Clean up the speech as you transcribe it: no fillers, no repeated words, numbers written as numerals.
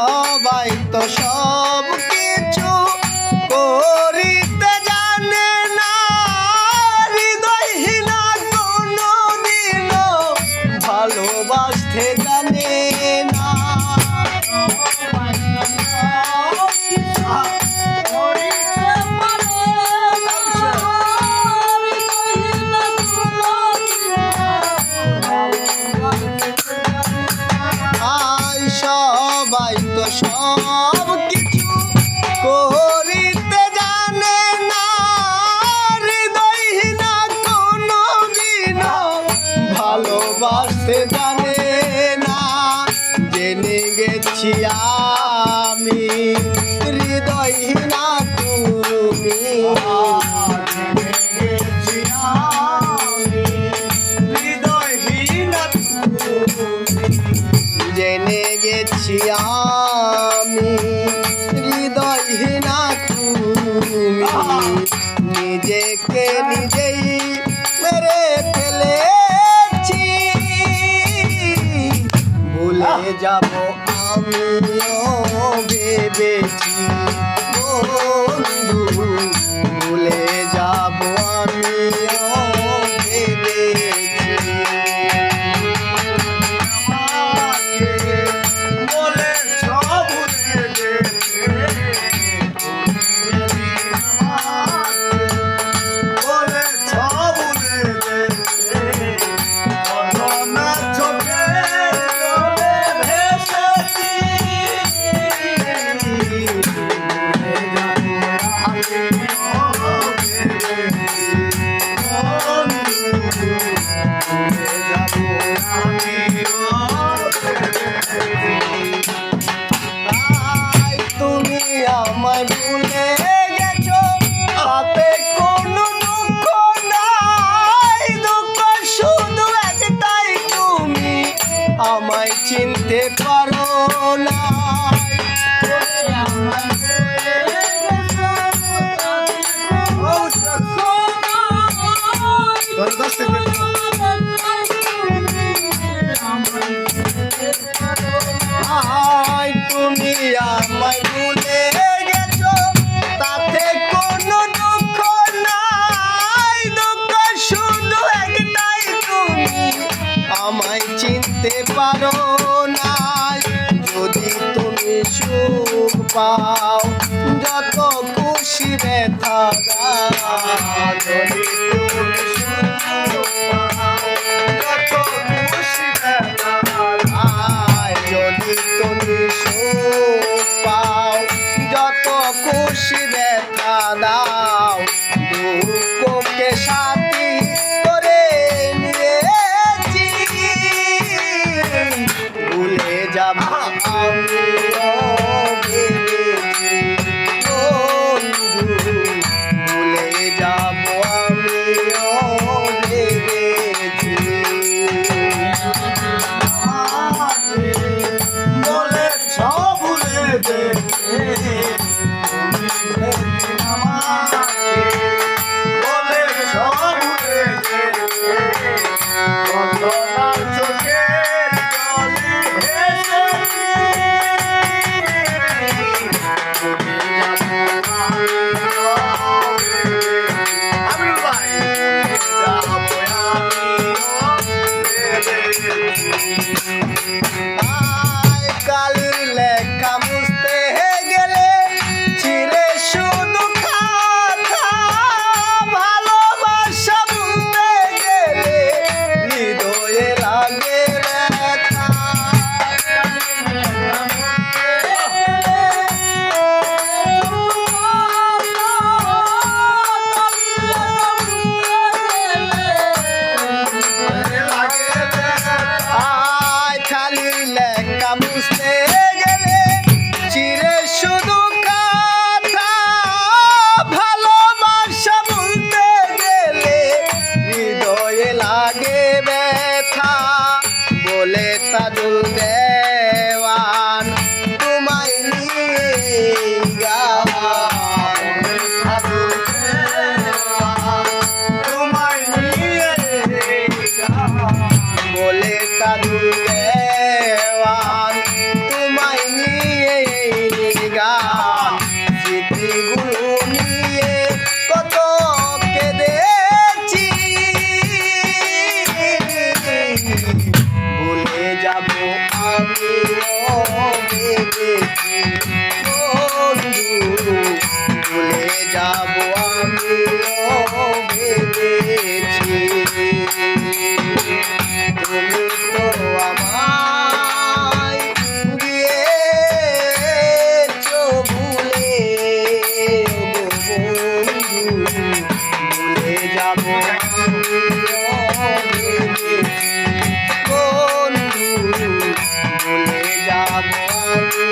সবাই তো সব কিছু করিতে জানে না, হৃদয়হীনা কোনো দিনও ভালোবাসতে জানে না। সবাই তো সব কিছু করিতে জানে না, হৃদয়হীনা কোনো দিনও ভালোবাসতে জানে না। জেনে গেছি আমি হৃদয়হীনা তুমি, জেনে গেছি আমি হৃদয়হীনা তুমি, নিজেকে নিজেই মেরে ফেলেছি, ভুলে যাব আমিও ভেবেছি বন্ধু, ভুলে যাব আমিও ভেবেছি। তুমি আমায় ভুলে গেছো, তাতে কোনো দুঃখ নাই, দুঃখ শুধু একটাই তুমি আমায় চিনতে পারো না। তুমি আমায় ভুলে গেছো, তাতে কোনো দুঃখ নাই, দুঃখ শুধু একটাই তুমি আমায় চিনতে পারো না। যদি তুমি সুখ পাও যত খুশি ব্যথা দাও, যদি তুমি সুখ পাও যত খুশি ব্যথা দাও, যদি তুমি সুখ পাও যত খুশি ব্যথা দাও, দুঃখকে সাথী করে নিয়েছি, ভুলে যাব আমিও ভেবেছি বন্ধু, ভুলে যাব আমিও ভেবেছি। কালির লেখা মুছতে গেলে আমি